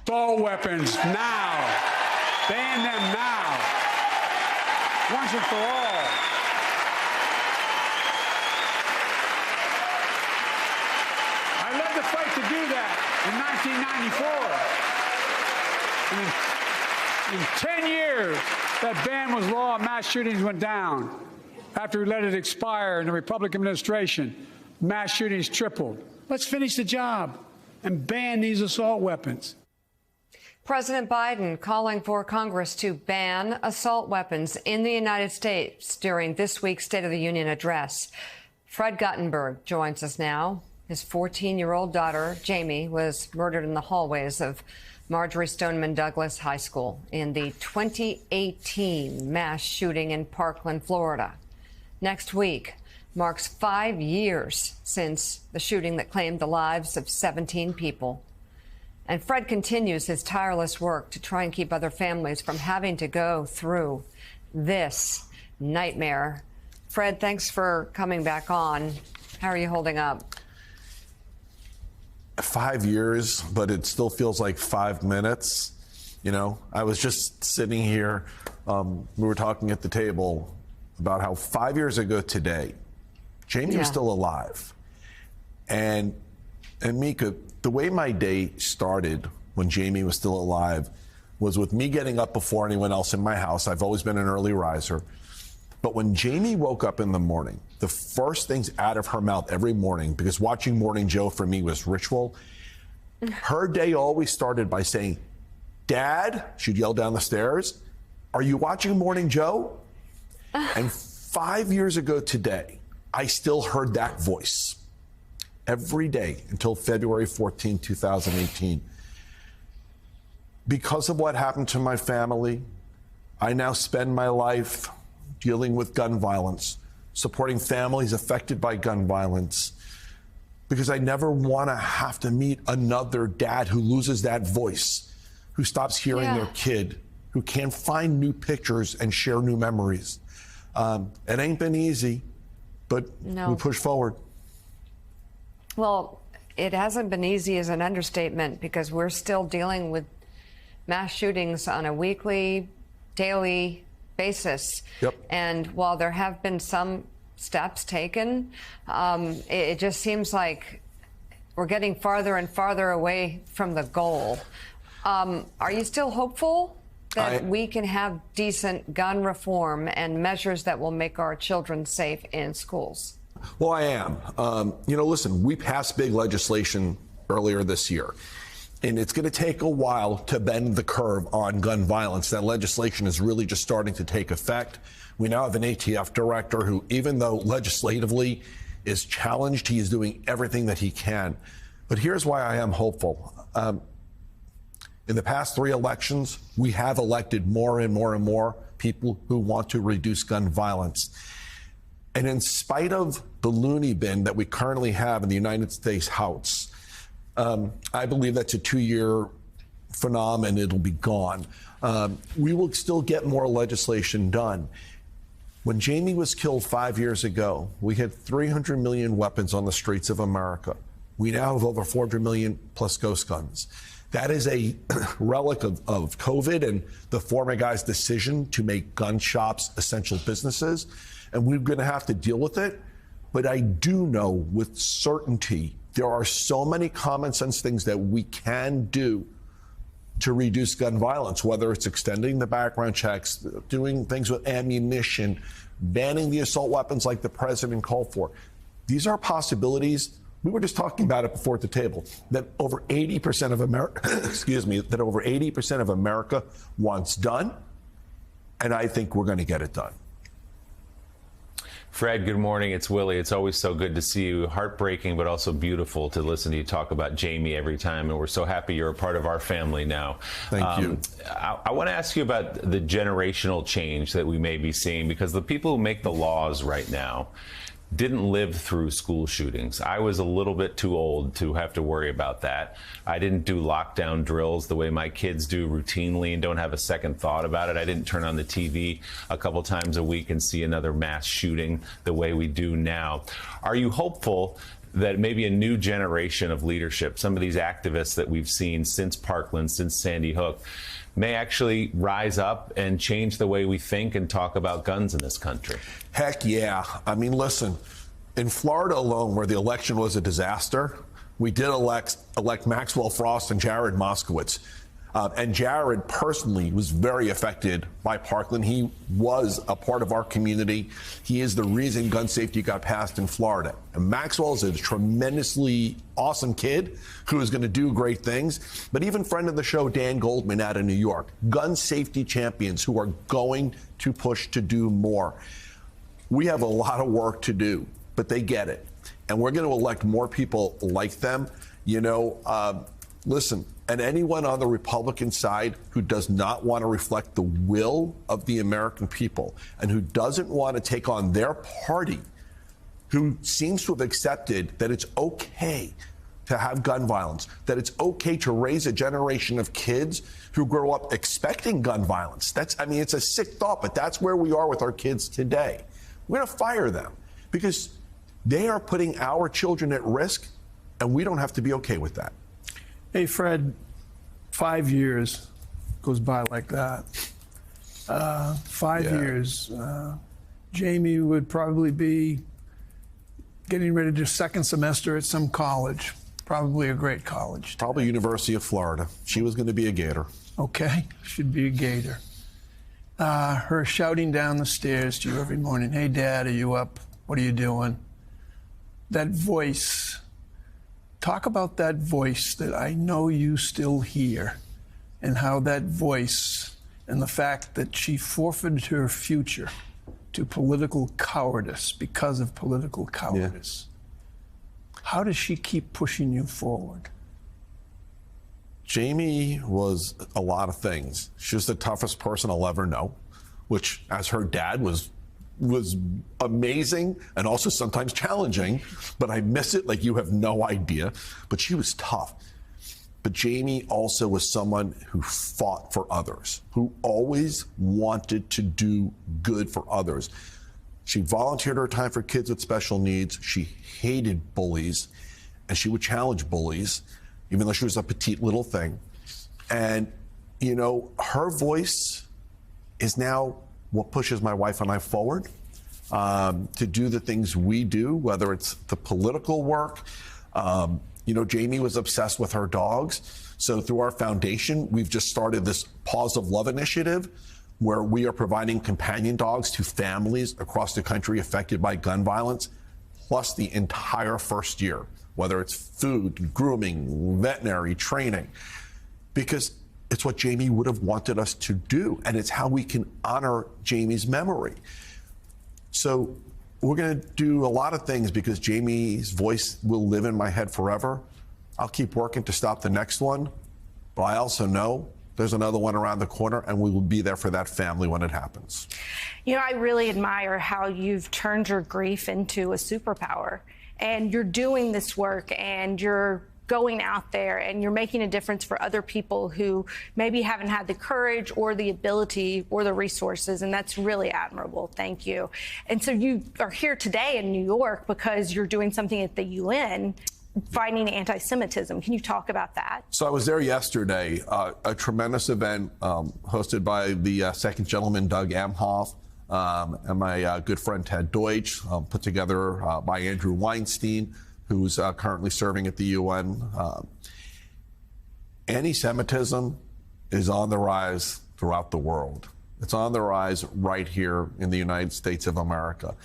assault weapons now. Ban them now. Once and for all. I led the fight to do that in 1994. In 10 years, that ban was law and mass shootings went down. After we let it expire in the Republican administration, mass shootings tripled. Let's finish the job and ban these assault weapons. President Biden calling for Congress to ban assault weapons in the United States during this week's State of the Union address. Fred Guttenberg joins us now. His 14-year-old daughter, Jamie, was murdered in the hallways of Marjory Stoneman Douglas High School in the 2018 mass shooting in Parkland, Florida. Next week marks 5 years since the shooting that claimed the lives of 17 people. And Fred continues his tireless work to try and keep other families from having to go through this nightmare. Fred, thanks for coming back on. How are you holding up? 5 years, but it still feels like 5 minutes. You know, I was just sitting here, we were talking at the table about how 5 years ago today, Jamie was still alive. And Mika, the way my day started when Jamie was still alive was with me getting up before anyone else in my house. I've always been an early riser. But when Jamie woke up in the morning, the first things out of her mouth every morning, because watching Morning Joe for me was ritual, her day always started by saying, "Dad," she'd yell down the stairs, "are you watching Morning Joe?" And 5 years ago today, I still heard that voice every day until February 14, 2018. Because of what happened to my family, I now spend my life dealing with gun violence, supporting families affected by gun violence, because I never want to have to meet another dad who loses that voice, who stops hearing their kid, who can't find new pictures and share new memories. It ain't been easy, but we push forward. Well, it hasn't been easy is an understatement, because we're still dealing with mass shootings on a weekly, daily basis. And while there have been some steps taken, it just seems like we're getting farther and farther away from the goal. Are you still hopeful that we can have decent gun reform and measures that will make our children safe in schools? Well, I am. You know, listen, we passed big legislation earlier this year, and it's going to take a while to bend the curve on gun violence. That legislation is really just starting to take effect. We now have an ATF director who, even though legislatively is challenged, he is doing everything that he can. But here's why I am hopeful. In the past 3 elections, we have elected more and more and more people who want to reduce gun violence. And in spite of the loony bin that we currently have in the United States House, I believe that's a 2-year phenomenon. It'll be gone. We will still get more legislation done. When Jamie was killed 5 years ago, we had 300 million weapons on the streets of America. We now have over 400 million plus ghost guns. That is a relic of COVID and the former guy's decision to make gun shops essential businesses. And we're going to have to deal with it. But I do know with certainty there are so many common sense things that we can do to reduce gun violence, whether it's extending the background checks, doing things with ammunition, banning the assault weapons like the president called for. These are possibilities. We were just talking about it before at the table, that over 80% of America, that over 80% of America wants done. And I think we're going to get it done. Fred, good morning. It's Willie. It's always so good to see you. Heartbreaking, but also beautiful to listen to you talk about Jamie every time. And we're so happy you're a part of our family now. Thank you. I want to ask you about the generational change that we may be seeing, because the people who make the laws right now didn't live through school shootings. I was a little bit too old to have to worry about that. I didn't do lockdown drills the way my kids do routinely and don't have a second thought about it. I didn't turn on the TV a couple times a week and see another mass shooting the way we do now. Are you hopeful that maybe a new generation of leadership, some of these activists that we've seen since Parkland, since Sandy Hook, may actually rise up and change the way we think and talk about guns in this country? Heck yeah. I mean, listen, in Florida alone, where the election was a disaster, we did elect Maxwell Frost and Jared Moskowitz. And Jared personally was very affected by Parkland. He was a part of our community. He is the reason gun safety got passed in Florida. And Maxwell is a tremendously awesome kid who is going to do great things. But even friend of the show, Dan Goldman out of New York, gun safety champions who are going to push to do more. We have a lot of work to do, but they get it. And we're going to elect more people like them. You know, listen, and anyone on the Republican side who does not want to reflect the will of the American people and who doesn't want to take on their party, who seems to have accepted that it's okay to have gun violence, that it's okay to raise a generation of kids who grow up expecting gun violence. I mean, it's a sick thought, but that's where we are with our kids today. We're going to fire them because they are putting our children at risk, and we don't have to be okay with that. Hey, Fred, 5 years goes by like that. 5 years. Jamie would probably be getting ready to do second semester at some college, probably a great college. Probably University of Florida. She was going to be a Gator. Okay, should be a Gator. Her shouting down the stairs to you every morning, hey, Dad, are you up? What are you doing? That voice. Talk about that voice that I know you still hear, and how that voice and the fact that she forfeited her future to political cowardice because of political cowardice. Yeah. How does she keep pushing you forward? Jamie was a lot of things. She was the toughest person I'll ever know, which, as her dad, was amazing and also sometimes challenging, but I miss it like you have no idea. But she was tough. But Jamie also was someone who fought for others, who always wanted to do good for others. She volunteered her time for kids with special needs. She hated bullies, and she would challenge bullies, even though she was a petite little thing. And, you know, her voice is now what pushes my wife and I forward to do the things we do, whether it's the political work. You know, Jamie was obsessed with her dogs. So through our foundation, we've just started this Paws of Love initiative where we are providing companion dogs to families across the country affected by gun violence, plus the entire first year, whether it's food, grooming, veterinary training, because it's what Jamie would have wanted us to do, and it's how we can honor Jamie's memory. So we're going to do a lot of things because Jamie's voice will live in my head forever. I'll keep working to stop the next one, but I also know there's another one around the corner, and we will be there for that family when it happens. You know, I really admire how you've turned your grief into a superpower, and you're doing this work, and you're going out there and you're making a difference for other people who maybe haven't had the courage or the ability or the resources, and that's really admirable. Thank you. And so you are here today in New York because you're doing something at the UN fighting anti-Semitism. Can you talk about that? So I was there yesterday, a tremendous event hosted by the second gentleman, Doug Emhoff, and my good friend Ted Deutsch, put together by Andrew Weinstein, who's currently serving at the UN. Anti-Semitism is on the rise throughout the world. It's on the rise right here in the United States of America,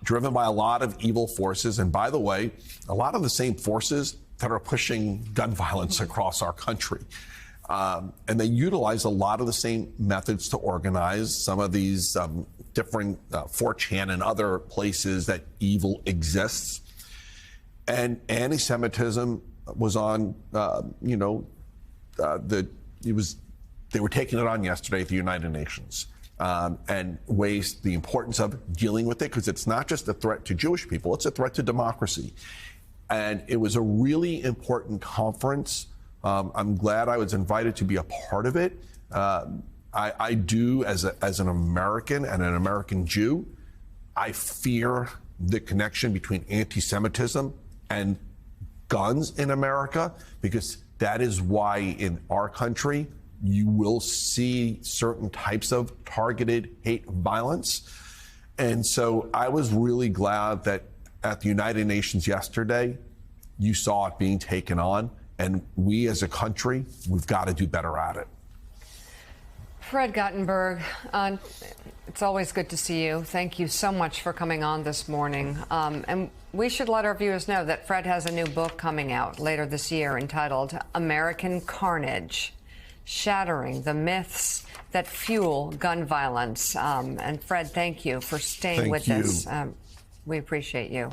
driven by a lot of evil forces. And by the way, a lot of the same forces that are pushing gun violence across our country. And they utilize a lot of the same methods to organize some of these different 4chan and other places that evil exists. And anti-Semitism was on, they were taking it on yesterday at the United Nations, and raised the importance of dealing with it, because it's not just a threat to Jewish people, it's a threat to democracy. And it was a really important conference. I'm glad I was invited to be a part of it. I do, as an American and an American Jew, I fear the connection between anti-Semitism and guns in America, because that is why in our country you will see certain types of targeted hate violence. And so I was really glad that at the United Nations yesterday, you saw it being taken on. And we as a country, we've got to do better at it. Fred Guttenberg, it's always good to see you. Thank you so much for coming on this morning. And we should let our viewers know that Fred has a new book coming out later this year entitled American Carnage: Shattering the Myths That Fuel Gun Violence. And Fred, thank you for staying with us. We appreciate you.